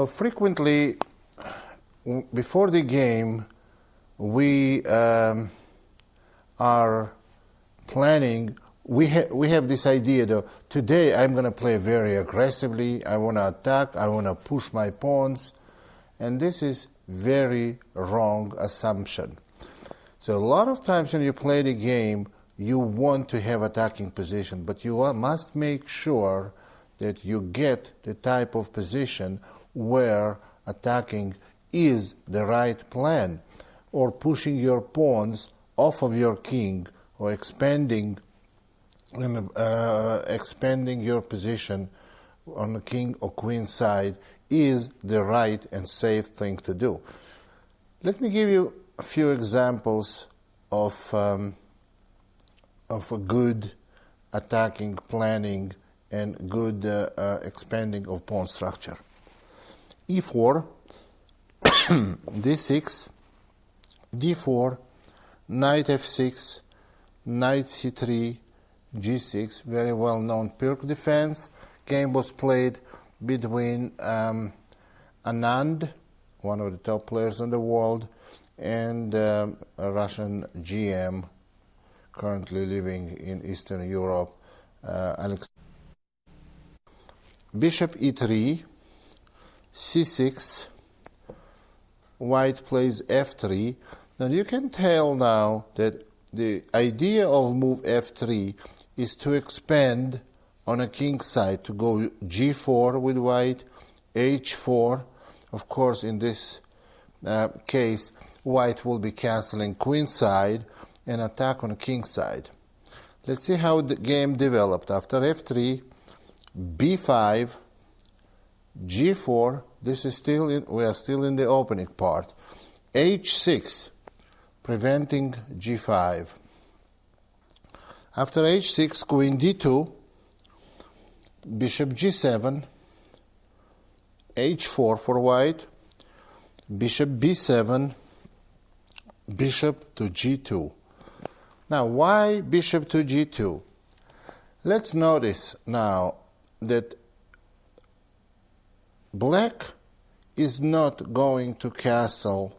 Frequently, before the game, we are planning. We have this idea that today I'm going to play very aggressively. I want to attack. I want to push my pawns, and this is very wrong assumption. So a lot of times when you play the game, you want to have attacking position, but you must make sure that you get the type of position where attacking is the right plan, or pushing your pawns off of your king, or expanding your position on the king or queen side is the right and safe thing to do. Let me give you a few examples of a good attacking planning and good expanding of pawn structure. E4, d6, d4, knight f6, knight c3, g6, very well known Pirc defense. Game was played between Anand, one of the top players in the world, and a Russian GM currently living in Eastern Europe, Alex. Bishop e3, c6, white plays f3. Now you can tell now that the idea of move f3 is to expand on a king side, to go g4 with white, h4. Of course, in this case, white will be castling queen side and attack on the king side. Let's see how the game developed. After f3, b5, g4. This is we are still in the opening part. h6, preventing g5. After h6, queen d2, bishop g7, h4 for white, bishop b7, bishop to g2. Now, why bishop to g2? Let's notice now that black is not going to castle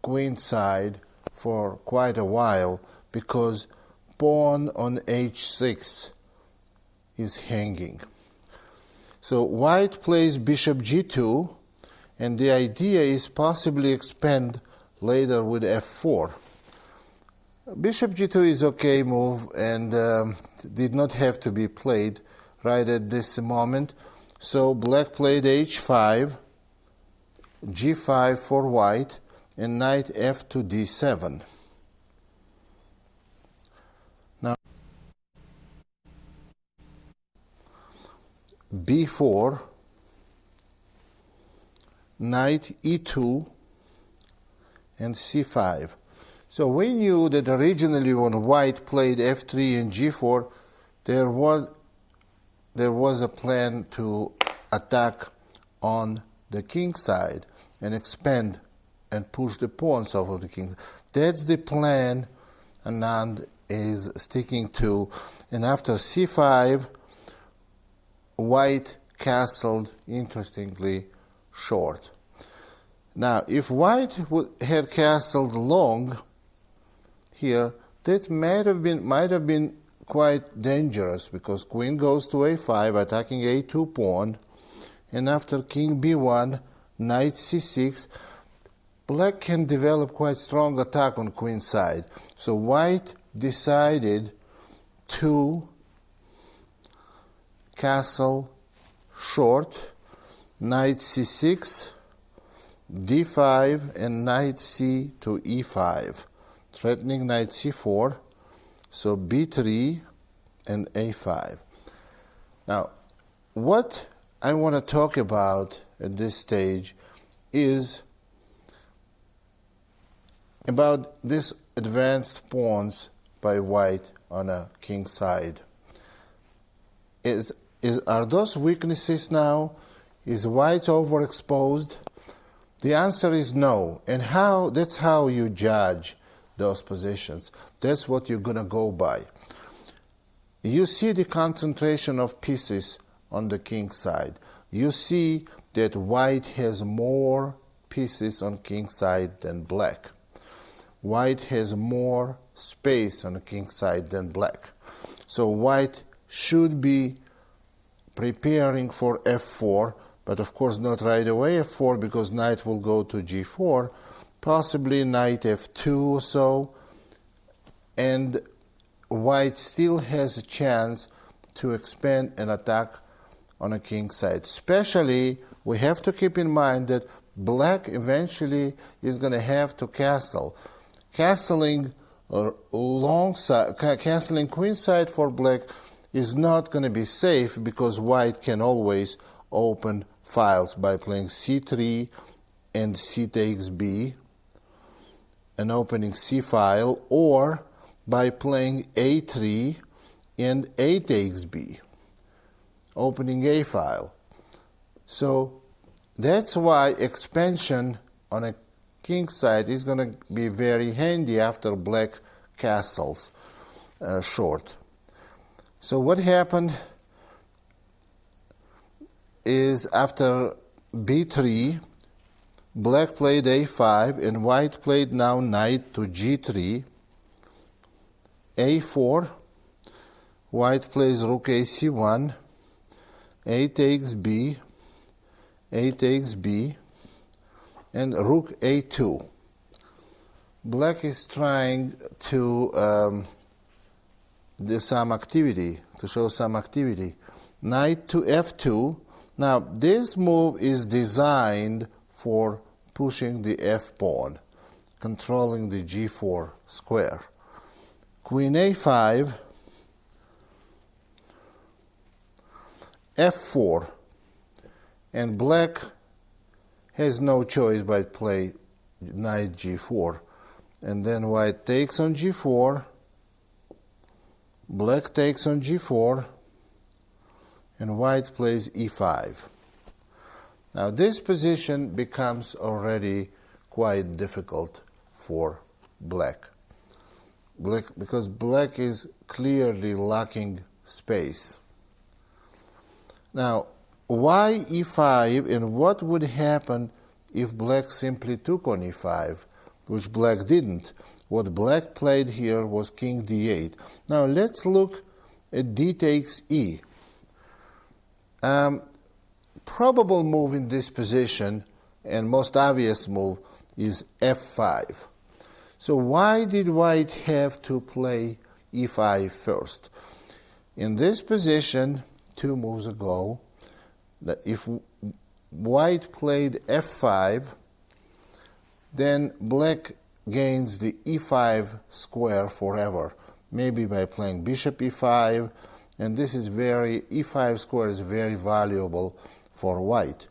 queen side for quite a while because pawn on h6 is hanging. So white plays bishop g2, and the idea is possibly expand later with f4. Bishop g2 is okay move and did not have to be played right at this moment. So black played h5, g5 for white, and knight f to d7. Now b4, knight e2, and c5. So we knew that originally when white played f3 and g4, there was a plan to attack on the king side and expand and push the pawns off of the king. That's the plan Anand is sticking to. And after c5, white castled, interestingly, short. Now, if white had castled long here, that might have been quite dangerous, because queen goes to a5, attacking a2 pawn, and after king b1, knight c6, black can develop quite strong attack on queen side. So white decided to castle short, knight c6, d5, and knight c to e5, threatening knight c4, so b3 and a5. Now, what I want to talk about at this stage is about this advanced pawns by white on a king side. Are those weaknesses now? Is white overexposed? The answer is no. And that's how you judge those positions. That's what you're going to go by. You see the concentration of pieces on the king side. you see that white has more pieces on king side than black. White has more space on the king side than black. So white should be preparing for f4, but of course not right away f4 because knight will go to g4, possibly knight f2 or so, and white still has a chance to expand and attack on a king side. Especially, we have to keep in mind that black eventually is going to have to castle. Castling castling queen side for black is not going to be safe because white can always open files by playing c3 and c takes b, and opening c file, or by playing a3 and a takes b, opening a file. So that's why expansion on a king side is going to be very handy after black castles short. So what happened is after b3, black played a5 and white played now knight to g3, a4, white plays rook ac1, a takes b, and rook a2. Black is trying to do some activity, to show some activity. Knight to f2. Now this move is designed for pushing the f pawn, controlling the g4 square. Queen a5, f4, and black has no choice but play knight g4, and then white takes on g4, black takes on g4, and white plays e5. Now this position becomes already quite difficult for black, because black is clearly lacking space. Now, why e5, and what would happen if black simply took on e5, which black didn't? What black played here was king d8. Now let's look at d takes e. Probable move in this position, and most obvious move, is f5. So why did white have to play e5 first? In this position, 2 moves ago, that if white played f5, then black gains the e5 square forever, maybe by playing bishop e5, and this is e5 square is very valuable for white.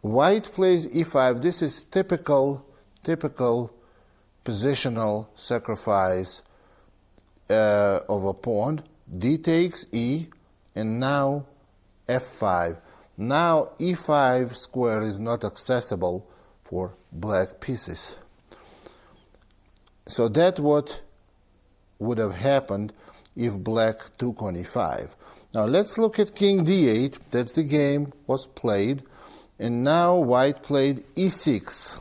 White plays e5. This is typical positional sacrifice of a pawn. D takes e, and now f5. Now e5 square is not accessible for black pieces. So that's what would have happened if black took on e5. Now let's look at king d8. That's the game was played. And now white played e6.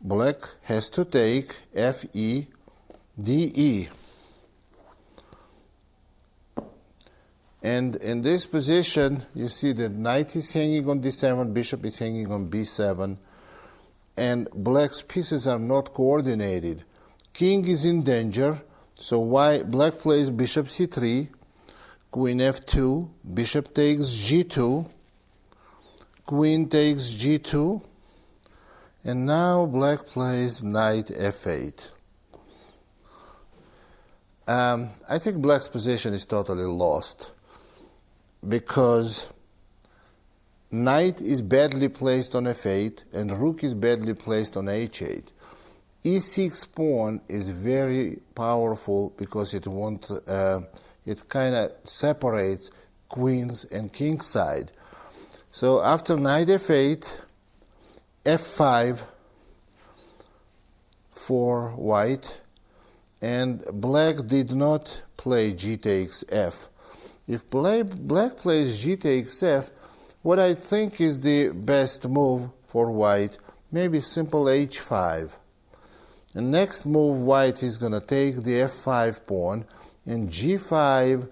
Black has to take fe, de. And in this position, you see that knight is hanging on d7, bishop is hanging on b7, and black's pieces are not coordinated. King is in danger, so black plays bishop c3, queen f2, bishop takes g2, queen takes g2, and now black plays knight f8. I think black's position is totally lost, because knight is badly placed on f8 and rook is badly placed on h8. e6 pawn is very powerful because it kind of separates queens and king side. So after knight f8, f5 for white, and black did not play g takes f. If black plays g takes f, what I think is the best move for white, maybe simple h5. The next move, white is going to take the f5 pawn, and g5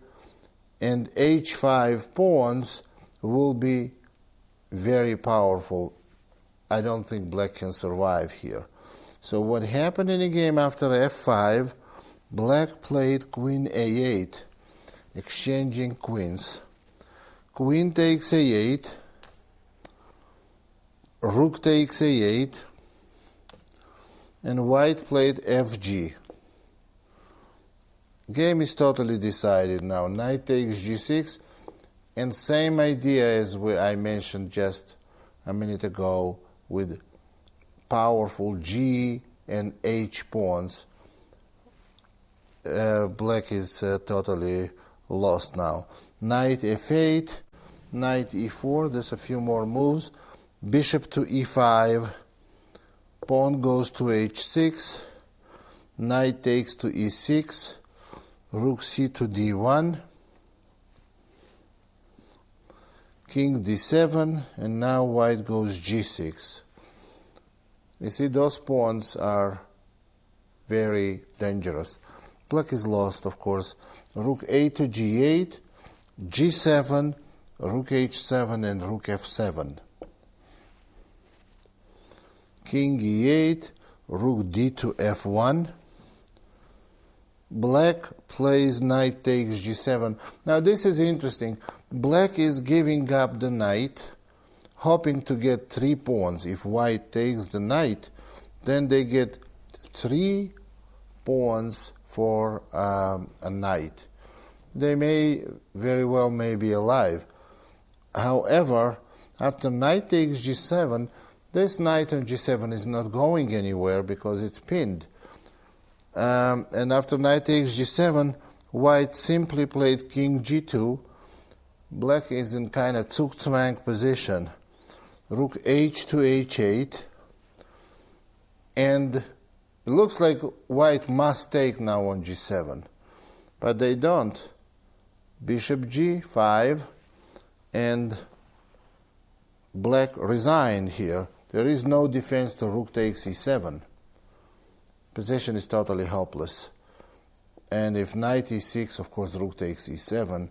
and h5 pawns will be very powerful. I don't think black can survive here. So what happened in the game after f5, black played queen a8, exchanging queens. Queen takes a8, rook takes a8, and white played fg. Game is totally decided now. Knight takes g6, and same idea as I mentioned just a minute ago with powerful g and h pawns. Black is totally lost now. Knight f8, knight e4, there's a few more moves. Bishop to e5, pawn goes to h6, knight takes to e6, rook c to d1, king d7, and now white goes g6. You see, those pawns are very dangerous. Black is lost, of course. Rook a to g8, g7, rook h7, and rook f7. King e8, rook d to f1. Black plays knight takes g7. Now this is interesting. Black is giving up the knight, hoping to get 3 pawns. If white takes the knight, then they get 3 pawns for a knight. They may very well be alive. However, after knight takes g7, this knight on g7 is not going anywhere because it's pinned. And after knight takes g7, white simply played king g2. Black is in kind of zugzwang position. Rook h to h8. And it looks like white must take now on g7. But they don't. Bishop g5. And black resigned here. There is no defense to rook takes e7. Position is totally helpless. And if knight e6, of course, rook takes e7,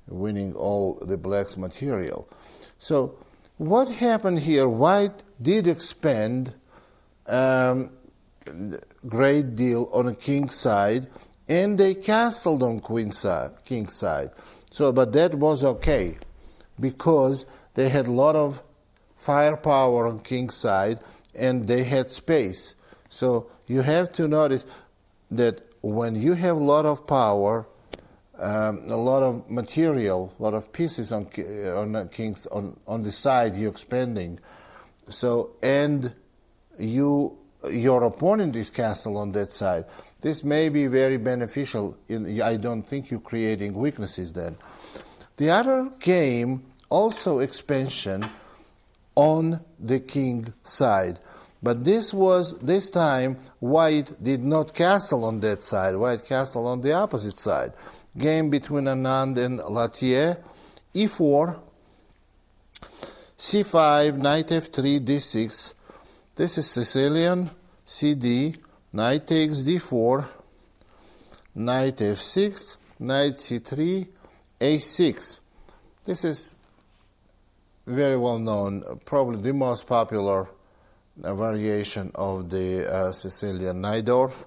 winning all the black's material. So what happened here? White did expend great deal on a king's side, and they castled on king's side. So, but that was okay, because they had a lot of firepower on king's side, and they had space. So you have to notice that when you have a lot of power, a lot of material, a lot of pieces on the side you're expending. So and your opponent is castled on that side. This may be very beneficial. I don't think you're creating weaknesses then. The other game also expansion on the king side. But this time, white did not castle on that side. White castled on the opposite side. Game between Anand and Latier. e4, c5, knight f3, d6. This is Sicilian. cd, knight takes d4, knight f6, knight c3, a6. This is very well known, probably the most popular variation of the Sicilian Najdorf.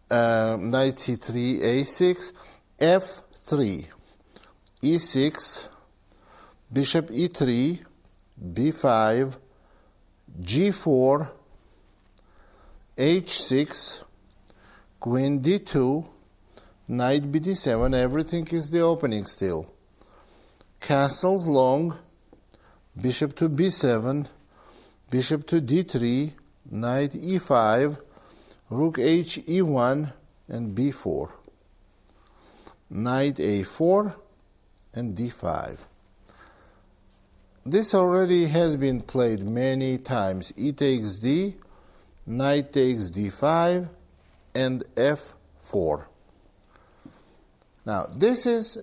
Knight c3, a6, f3, e6, bishop e3, b5, g4, h6, queen d2, knight bd7. Everything is the opening still. Castles long, bishop to b7, bishop to d3, knight e5, rook h e1, and b4. Knight a4 and d5. This already has been played many times. E takes d, knight takes d5, and f4. Now, this is,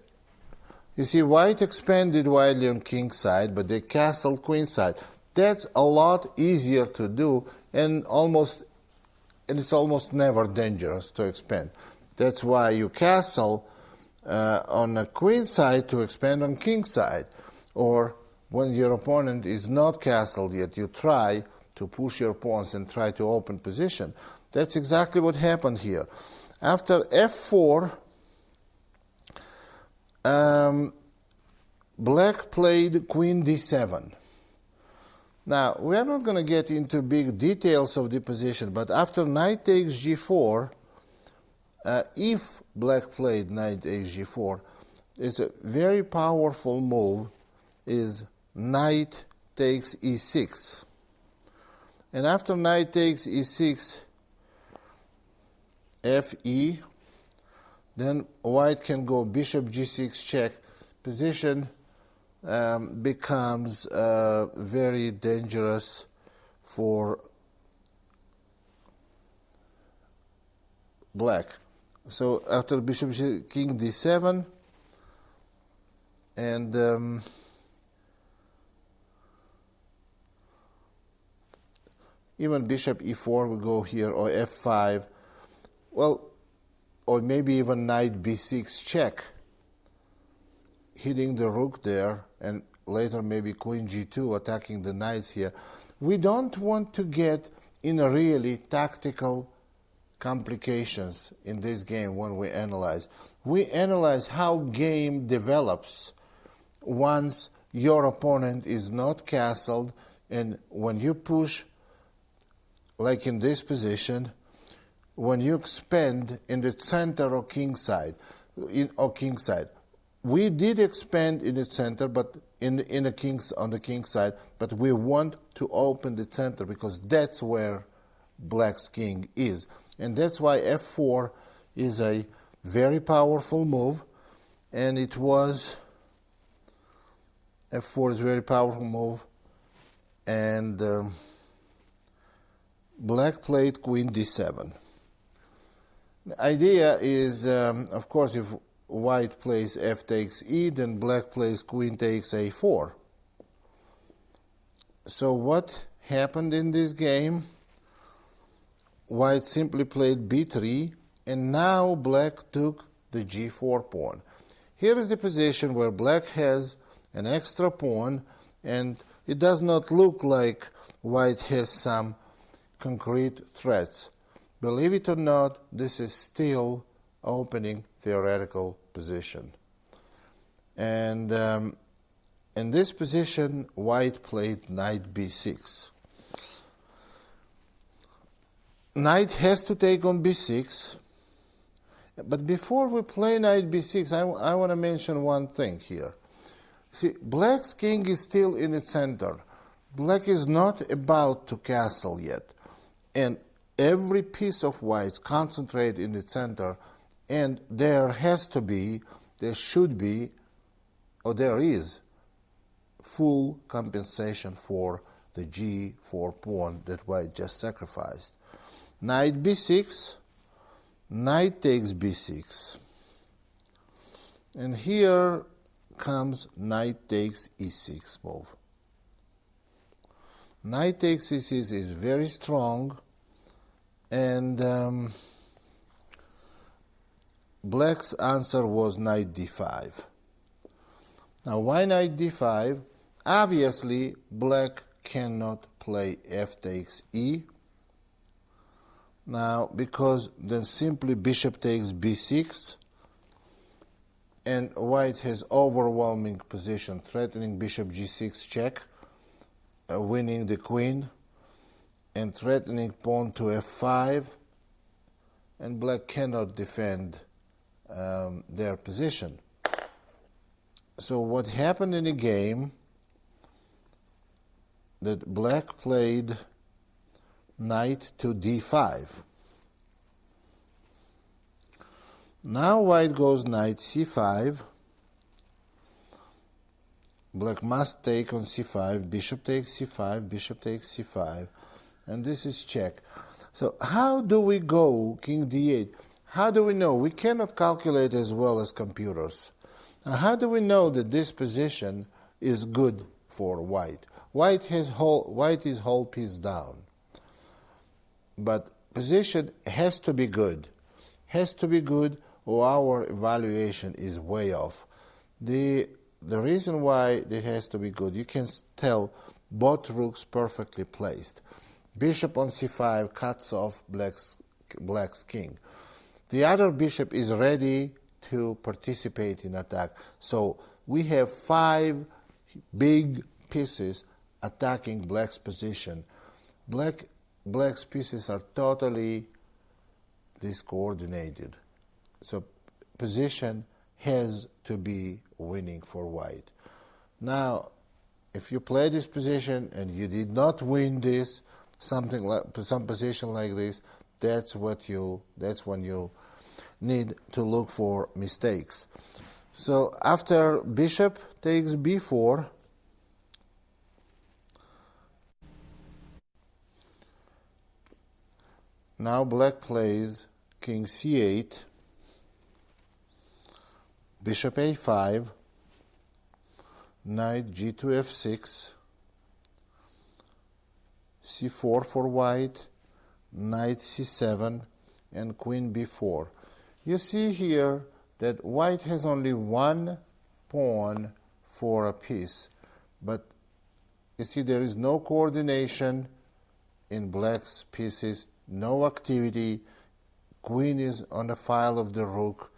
you see, white expanded widely on king side, but they castled queen side. That's a lot easier to do, and it's almost never dangerous to expand. That's why you castle on a queen side to expand on king side. Or when your opponent is not castled yet, you try to push your pawns and try to open position. That's exactly what happened here. After f4, black played queen d7. Now, we are not going to get into big details of the position, but after knight takes g4, if black played knight takes g4, it's a very powerful move, is knight takes e6. And after knight takes e6, fe, then white can go bishop g6 check. Position becomes very dangerous for black. So after bishop king d7, and even bishop e4 will go here, or f5. Well, or maybe even knight b6 check, hitting the rook there, and later maybe queen g2 attacking the knights here. We don't want to get in a really tactical complications in this game when we analyze. We analyze how game develops once your opponent is not castled, and when you push, like in this position, when you expand in the center or king side, we did expand in the center, but on the king side, but we want to open the center because that's where black's king is, and that's why f4 is a very powerful move, and it was f4 is a very powerful move, and black played queen d7. The idea is, of course, if white plays f takes e, then black plays queen takes a4. So what happened in this game? White simply played b3, and now black took the g4 pawn. Here is the position where black has an extra pawn, and it does not look like white has some concrete threats. Believe it or not, this is still opening theoretical position. And in this position, white played knight b6. Knight has to take on b6. But before we play knight b6, I want to mention one thing here. See, black's king is still in the center. Black is not about to castle yet. And every piece of white's concentrate in the center, and there should be, or there is, full compensation for the g4 pawn that white just sacrificed. Knight b6, knight takes b6. And here comes knight takes e6 move. Knight takes e6 is very strong, and black's answer was knight d5. Now, why knight d5? Obviously, black cannot play f takes e. Now, because then simply bishop takes b6, and white has overwhelming position, threatening bishop g6 check, winning the queen, and threatening pawn to f5, and black cannot defend their position. So what happened in the game, that black played knight to d5. Now white goes knight c5. Black must take on c5, bishop takes c5, bishop takes c5, and this is check. So how do we go king d8? How do we know? We cannot calculate as well as computers. Now, how do we know that this position is good for white? White is whole piece down. But position has to be good. Has to be good, or our evaluation is way off. The reason why it has to be good, you can tell both rooks perfectly placed. Bishop on c5 cuts off black's king. The other bishop is ready to participate in attack. So we have 5 big pieces attacking black's position. Black's pieces are totally discoordinated. So position has to be winning for white. Now, if you play this position and you did not win this, some position like this, that's when you need to look for mistakes. So after bishop takes b4, now black plays king c8, bishop a5, knight g2 f6, c4 for white, knight c7, and queen b4. You see here that white has only one pawn for a piece, but you see there is no coordination in black's pieces, no activity. Queen is on the file of the rook,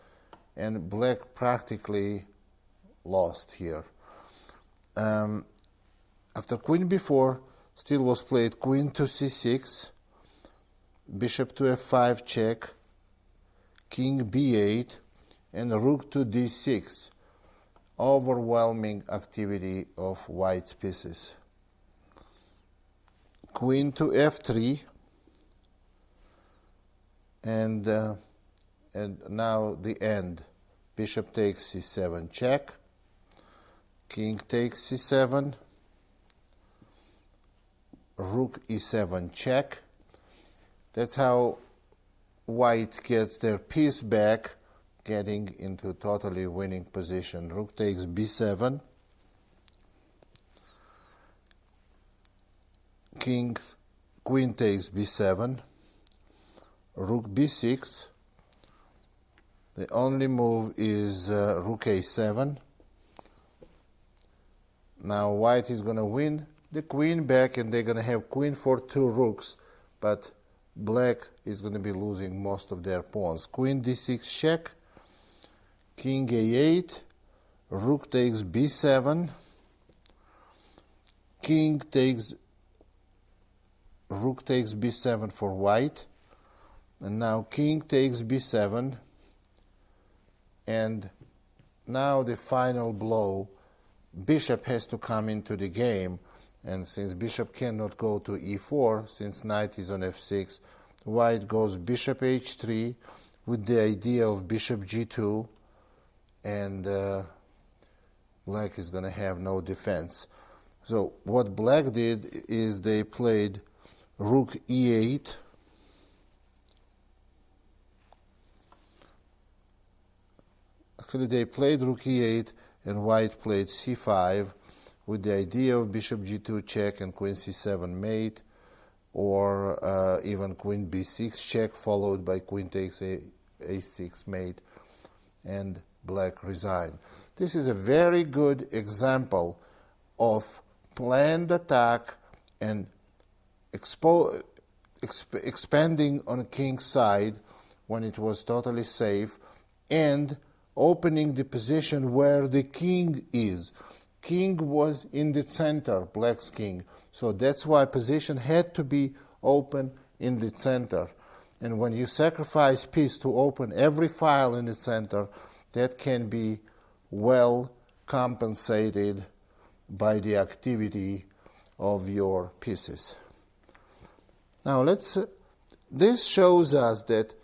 and black practically lost here. After queen b4, still was played queen to c6, bishop to f5 check, king b8, and rook to d6. Overwhelming activity of white's pieces. Queen to f3, and now the end. Bishop takes c7 check, king takes c7, rook e7 check. That's how white gets their piece back, getting into totally winning position. Rook takes b7, queen takes b7, rook b6. The only move is rook a7. Now white is going to win the queen back, and they're going to have queen for 2 rooks, but black is going to be losing most of their pawns. Queen d6 check, king a8, rook takes b7, rook takes b7 for white, and now king takes b7, and now the final blow. Bishop has to come into the game, and since bishop cannot go to e4, since knight is on f6, white goes bishop h3 with the idea of bishop g2, and black is going to have no defense. So what black did is they played rook e8, actually they played rook e8, and white played c5 with the idea of bishop g2 check and queen c7 mate, or even queen b6 check followed by queen takes a6 mate, and black resigned. This is a very good example of planned attack and expanding on a king's side when it was totally safe, and opening the position where the king is. King was in the center, black's king. So that's why position had to be open in the center. And when you sacrifice piece to open every file in the center, that can be well compensated by the activity of your pieces. Now this shows us that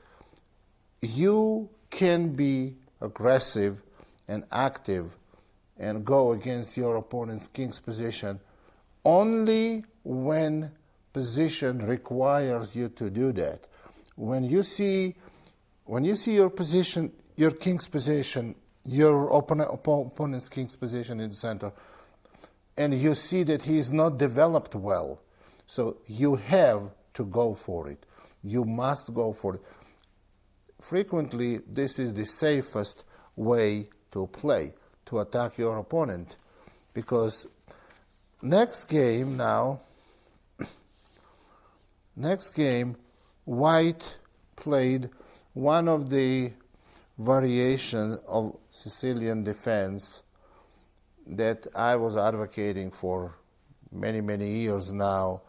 you can be aggressive and active and go against your opponent's king's position only when position requires you to do that. When you see when you see your position, your king's position, your opponent's king's position in the center, and you see that he is not developed well, so you have to go for it. You must go for it. Frequently, this is the safest way to play, to attack your opponent, because next game, white played one of the variations of Sicilian defense that I was advocating for many, many years now.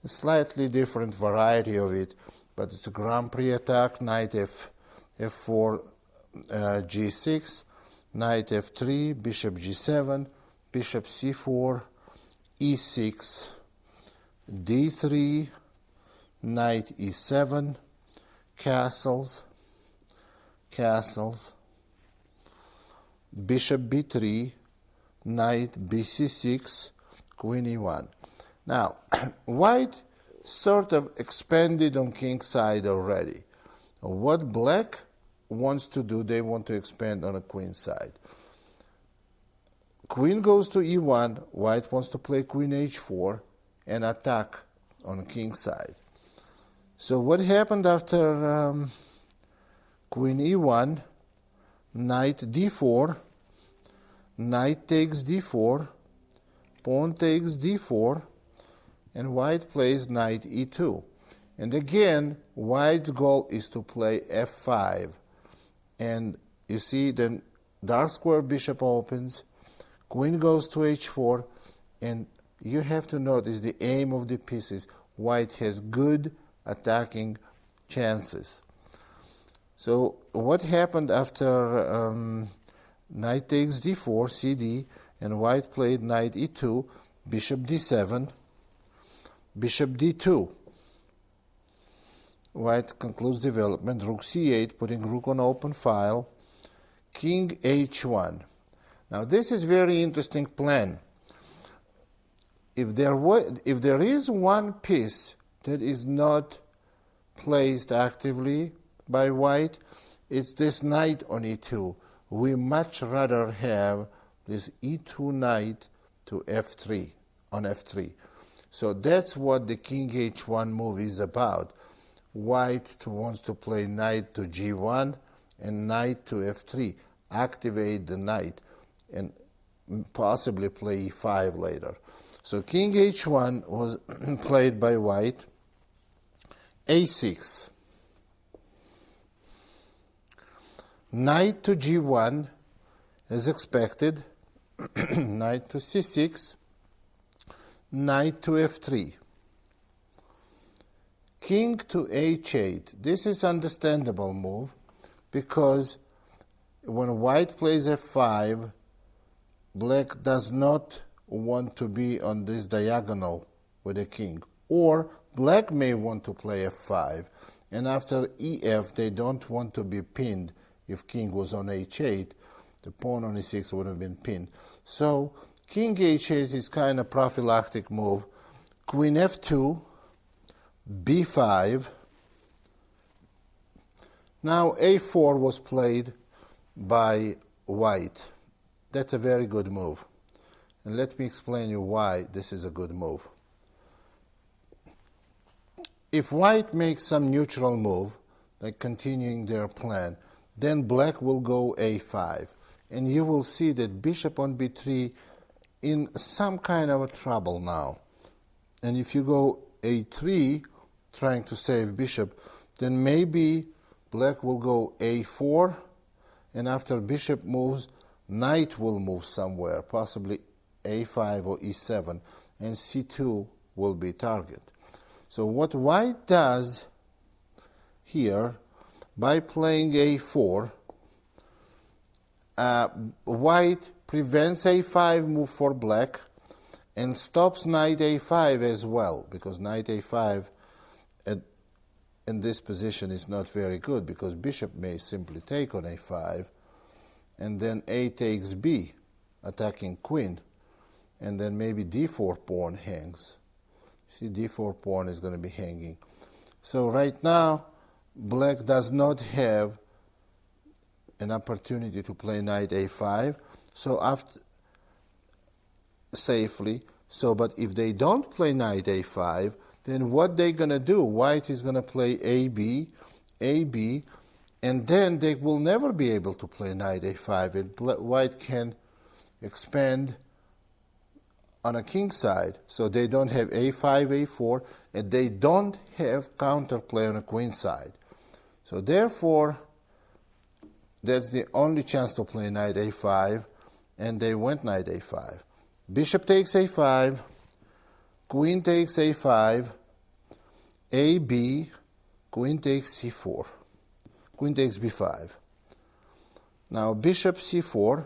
A slightly different variety of it, but it's a Grand Prix attack, knight f4, g6, knight f3, bishop g7, bishop c4, e6, d3, knight e7, castles, bishop b3, knight bc6, queen e1. Now, white sort of expanded on king's side already. What black wants to do, they want to expand on a queen side. Queen goes to e1, white wants to play queen h4 and attack on king's side. So what happened after queen e1, knight d4, knight takes d4, pawn takes d4, and white plays knight e2. And again, white's goal is to play f5. And you see, then dark square bishop opens, queen goes to h4, and you have to notice the aim of the pieces. White has good attacking chances. So what happened after knight takes d4, cd, and white played knight e2, bishop d7, bishop d2. White concludes development, rook c8, putting rook on open file, king h1. Now this is very interesting plan. If there is one piece that is not placed actively by white, it's this knight on e2. We much rather have this e2 knight to f3, on f3. So that's what the king h1 move is about. White wants to play knight to g1 and knight to f3, activate the knight, and possibly play e5 later. So king h1 was played by white, a6, knight to g1 as expected, knight to c6, knight to f3, king to h8. This is understandable move because when white plays f5, black does not want to be on this diagonal with the king. Or black may want to play f5, and after ef they don't want to be pinned. If king was on h8, the pawn on e6 would have been pinned. So king h8 is kind of prophylactic move. Queen f2, b5. Now a4 was played by white. That's a very good move. And let me explain you why this is a good move. If white makes some neutral move, like continuing their plan, then black will go a5. And you will see that bishop on b3 in some kind of a trouble now. And if you go a3, trying to save bishop, then maybe black will go a4, and after bishop moves, knight will move somewhere, possibly a5 or e7, and c2 will be target. So what white does here, by playing a4, white prevents a5 move for black and stops knight a5 as well, because knight a5 in this position is not very good, because bishop may simply take on a5, and then a takes b, attacking queen, and then maybe d4 pawn hangs. See, d4 pawn is going to be hanging. So right now, black does not have an opportunity to play knight a5, so after safely. So, but if they don't play knight a5, then what they're going to do? White is going to play ab, ab, and then they will never be able to play knight a5. And white can expand on a king side, so they don't have a5, a4, and they don't have counterplay on a queen side. So therefore, that's the only chance to play knight a5, and they went knight a5. Bishop takes a5, queen takes a5, ab, queen takes c4, queen takes b5. Now bishop c4.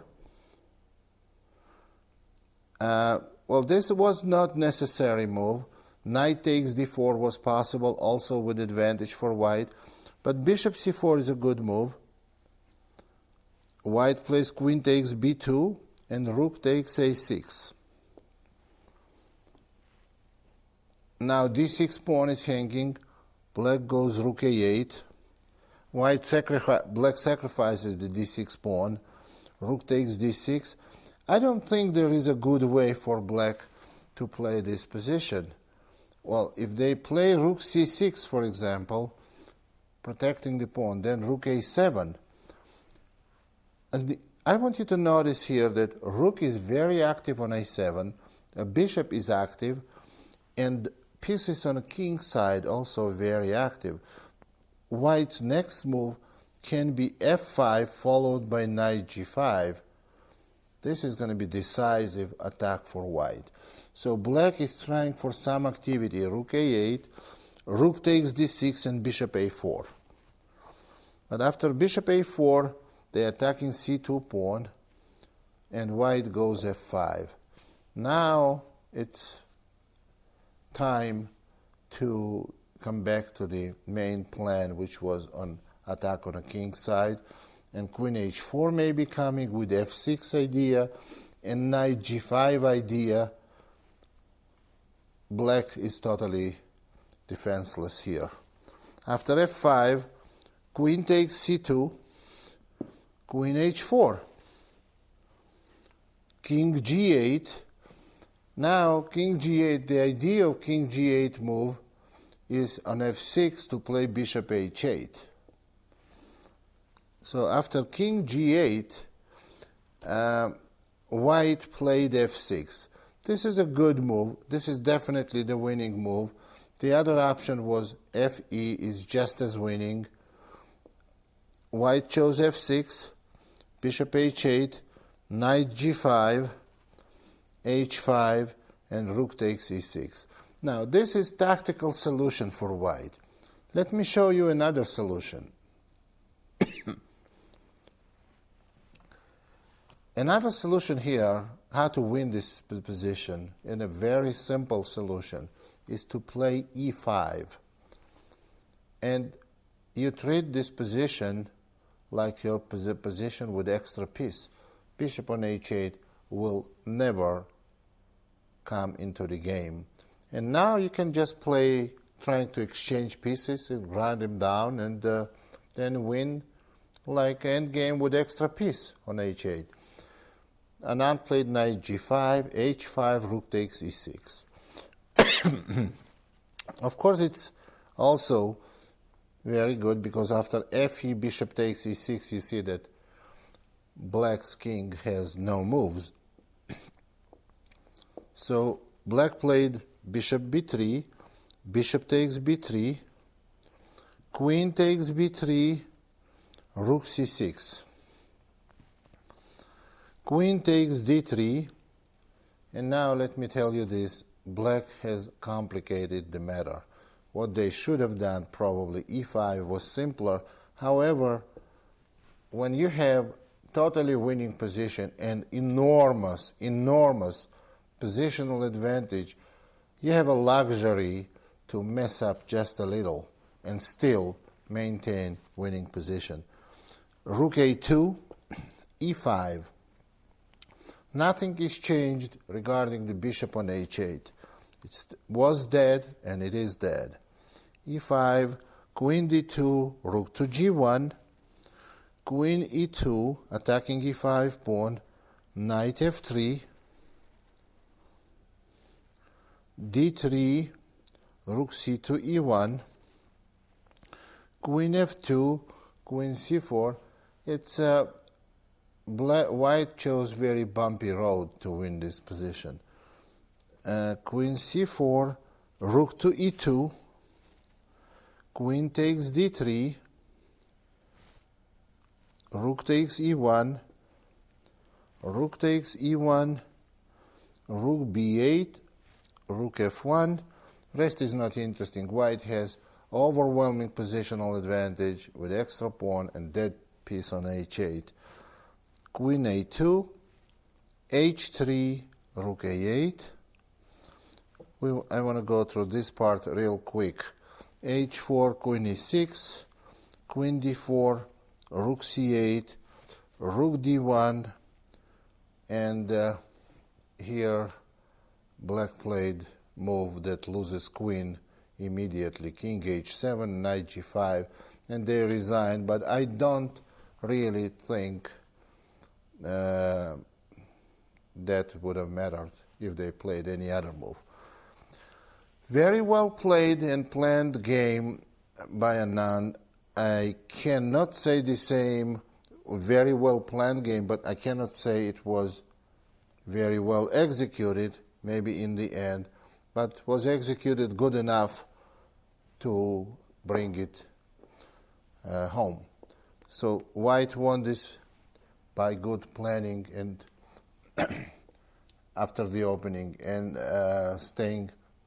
Well, this was not necessary move. Knight takes d4 was possible, also with advantage for white, but bishop c4 is a good move. White plays queen takes b2, and rook takes a6. Now d6 pawn is hanging. Black goes rook a8. Black sacrifices the d6 pawn. Rook takes d6. I don't think there is a good way for black to play this position. Well, if they play rook c6, for example, protecting the pawn, then rook a7. And I want you to notice here that rook is very active on a7, a bishop is active, and pieces on the king side also very active. White's next move can be f5 followed by knight g5. This is going to be decisive attack for white. So black is trying for some activity. Rook a8, rook takes d6, and bishop a4. But after bishop a4, they're attacking c2 pawn, and white goes f5. Now it's time to come back to the main plan, which was on attack on the king side. And queen h4 may be coming with f6 idea, and knight g5 idea. Black is totally defenseless here. After f5, queen takes c2, queen h4, king g8. Now king g8, the idea of king g8 move is on f6 to play bishop h8. So after king g8, white played f6. This is a good move. This is definitely the winning move. The other option was fe is just as winning. White chose f6, bishop h8, knight g5, h5, and rook takes e6. Now this is tactical solution for white. Let me show you another solution. Another solution here, how to win this position, in a very simple solution, is to play e5. And you treat this position like your position with extra piece. Bishop on h8 will never come into the game. And now you can just play trying to exchange pieces and grind them down, and then win like endgame with extra piece on h8. Anand played knight g5, h5, rook takes e6. Of course, it's also very good because after fe, bishop takes e6, you see that black's king has no moves. So black played bishop b3, bishop takes b3, queen takes b3, rook c6. Queen takes d3, and now let me tell you this, black has complicated the matter. What they should have done, probably e5 was simpler. However, when you have totally winning position and enormous positional advantage, you have a luxury to mess up just a little and still maintain winning position. Rook a2, e5. Nothing is changed regarding the bishop on h8. It was dead, and it is dead. e5, queen d2, rook to g1, queen e2, attacking e5 pawn, knight f3, d3, rook c2 e1, queen f2, queen c4. It's white chose very bumpy road to win this position. Queen c4, rook to e2, queen takes d3, rook takes e1, rook takes e1, rook b8, rook f1. Rest is not interesting. White has overwhelming positional advantage with extra pawn and dead piece on h8. Queen a2, h3, rook a8. I want to go through this part real quick. h4, queen e6, queen d4, rook c8, rook d1, and here black played move that loses queen immediately, king h7, knight g5, and they resign. But I don't really think that would have mattered if they played any other move. Very well played and planned game by Anand. I cannot say the same, very well planned game, but I cannot say it was very well executed, maybe in the end, but was executed good enough to bring it home. So white won this by good planning and after the opening and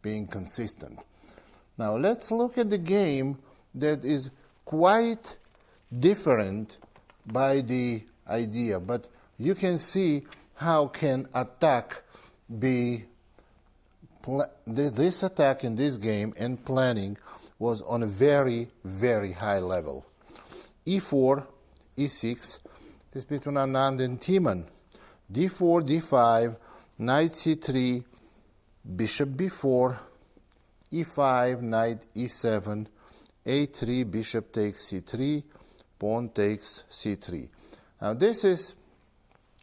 being consistent. Now let's look at the game that is quite different by the idea, but you can see how can attack be this attack in this game and planning was on a very, very high level. e4, e6, this between Anand and Timan. d4, d5, knight c3, bishop b4, e5, knight e7, a3, bishop takes c3, pawn takes c3. Now this is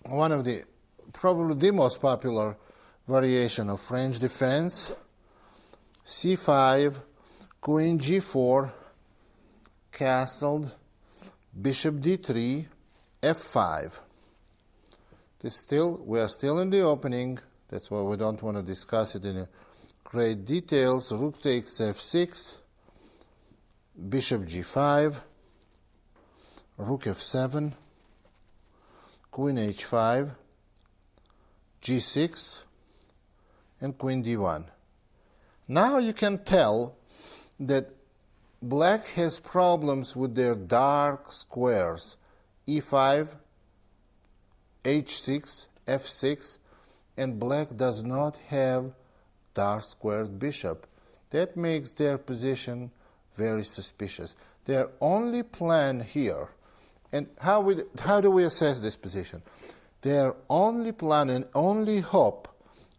one of the, probably the most popular variation of French defense. c5, queen g4, castled, bishop d3, f5. We are still in the opening. That's why we don't want to discuss it in great details. Rook takes f6, bishop g5, rook f7, queen h5, g6, and queen d1. Now you can tell that black has problems with their dark squares, e5, h6, f6, and black does not have dark squared bishop. That makes their position very suspicious. Their only plan here, and how do we assess this position? Their only plan and only hope,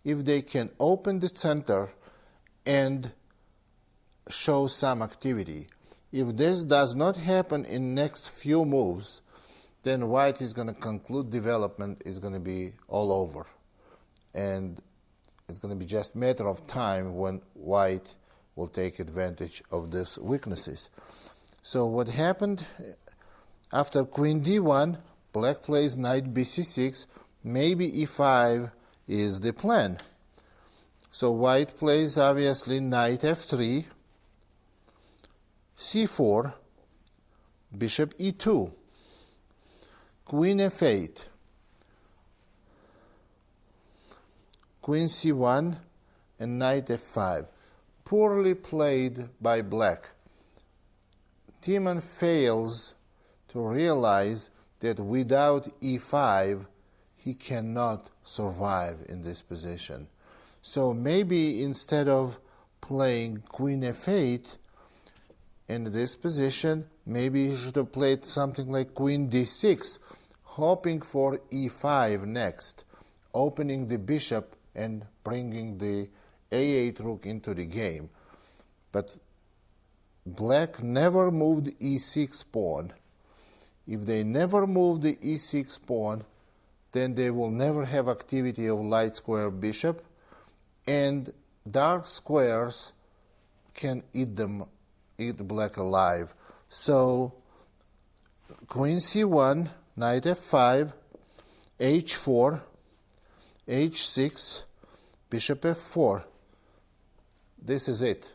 if they can open the center and show some activity. If this does not happen in next few moves, then white is going to conclude development is going to be all over. And it's going to be just a matter of time when white will take advantage of these weaknesses. So what happened after queen d1, black plays knight bc6, maybe e5 is the plan. So white plays obviously knight f3, c4, bishop e2, queen f8, queen c1, and knight f5. Poorly played by black. Timan fails to realize that without e5, he cannot survive in this position. So maybe instead of playing queen f8 in this position, maybe he should have played something like queen d6, hoping for e5 next, opening the bishop and bringing the a8 rook into the game. But black never moved e6 pawn. If they never move the e6 pawn, then they will never have activity of light square bishop, and dark squares can eat black alive. So queen c1, knight f5, h4, h6, bishop f4. This is it.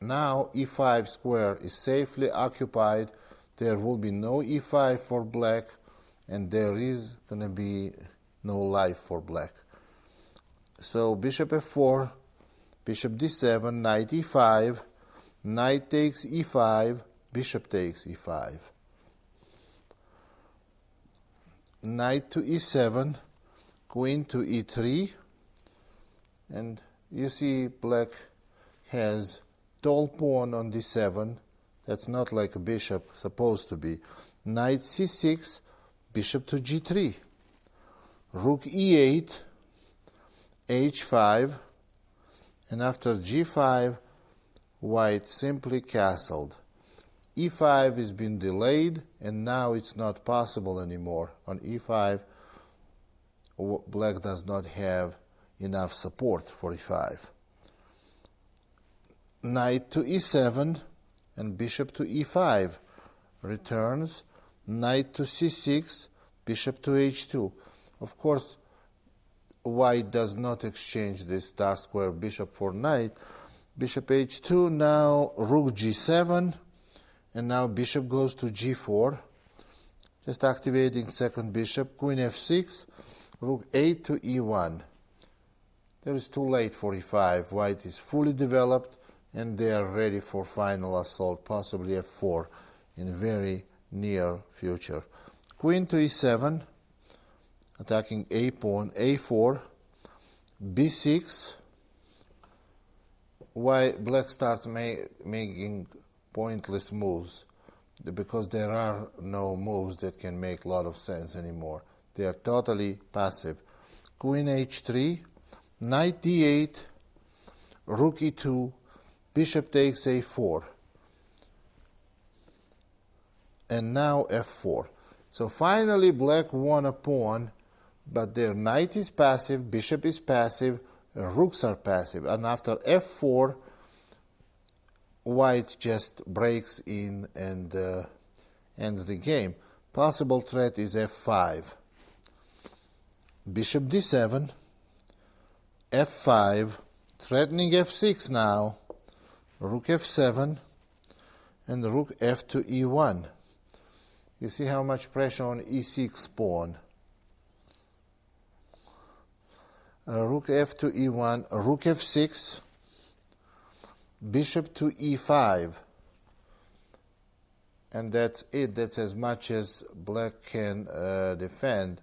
Now e5 square is safely occupied. There will be no e5 for black, and there is going to be no life for black. So bishop f4, bishop d7, knight e5, knight takes e5, bishop takes e5. Knight to e7, queen to e3, and you see black has tall pawn on d7. That's not like a bishop supposed to be. Knight c6, bishop to g3, rook e8, h5, and after g5, white simply castled. e5 has been delayed, and now it's not possible anymore. On e5, black does not have enough support for e5. Knight to e7 and bishop to e5 returns. Knight to c6, bishop to h2. Of course, white does not exchange this dark square bishop for knight. Bishop h2, now rook g7, and now bishop goes to g4, just activating second bishop. Queen f6, rook 8 to e1. There is too late for e5. White is fully developed, and they are ready for final assault, possibly f4 in very near future. Queen to e7, attacking a pawn, a4, b6. Why black starts making pointless moves? Because there are no moves that can make a lot of sense anymore. They are totally passive. Queen h3, knight d8, rook e2, bishop takes a4, and now f4. So finally black won a pawn, but their knight is passive, bishop is passive, rooks are passive, and after f4, white just breaks in and ends the game. Possible threat is f5. Bishop d7, f5, threatening f6 now, rook f7, and rook f to e1. You see how much pressure on e6 pawn. Rook f to e1, rook f6, bishop to e5. And that's it. That's as much as black can defend.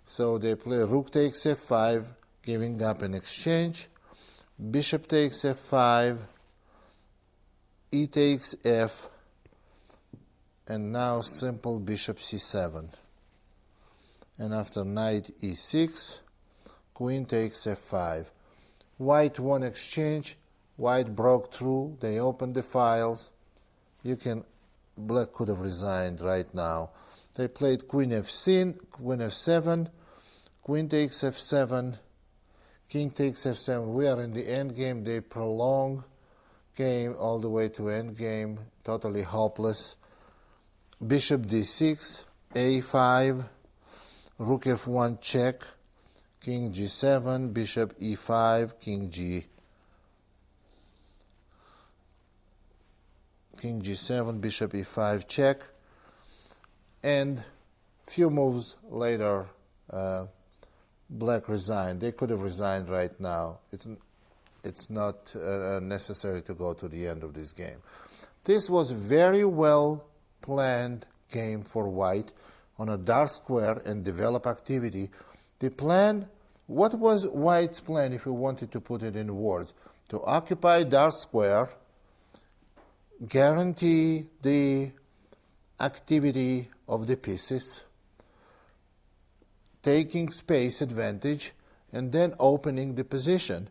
So they play rook takes f5, giving up an exchange. Bishop takes f5, e takes f, and now simple bishop c7. And after knight e6, queen takes f5. White won exchange. White broke through. They opened the files. Black could have resigned right now. They played queen f7, queen takes f7, king takes f7. We are in the end game. They prolong game all the way to end game. Totally hopeless. Bishop d6, a5, rook f1 check, king g7, bishop e5, king g7, bishop e5 check, and few moves later, black resigned. They could have resigned right now. It's not necessary to go to the end of this game. This was very well planned game for white on a dark square and develop activity. The plan, what was white's plan if we wanted to put it in words? To occupy dark square, guarantee the activity of the pieces, taking space advantage, and then opening the position.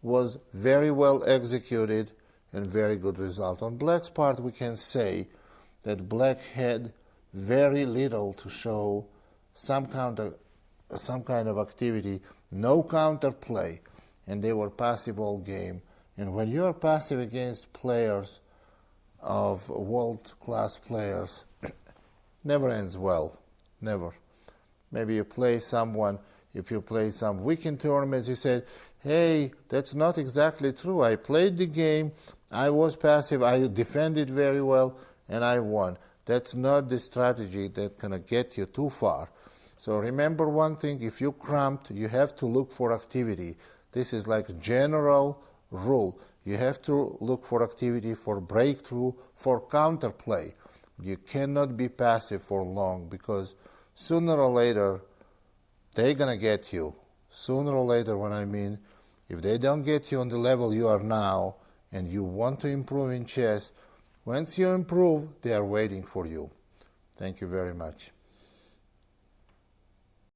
Was very well executed, and very good result. On black's part, we can say that black had very little to show some kind of activity, no counterplay, and they were passive all game. And when you are passive against players of world-class players, never ends well, never. Maybe you play someone, if you play some weekend tournaments, you said, hey, that's not exactly true. I played the game, I was passive, I defended very well, and I won. That's not the strategy that's going to get you too far. So remember one thing, if you cramped, you have to look for activity. This is like a general rule. You have to look for activity, for breakthrough, for counterplay. You cannot be passive for long, because sooner or later, they're going to get you. Sooner or later, what I mean, if they don't get you on the level you are now, and you want to improve in chess, once you improve, they are waiting for you. Thank you very much.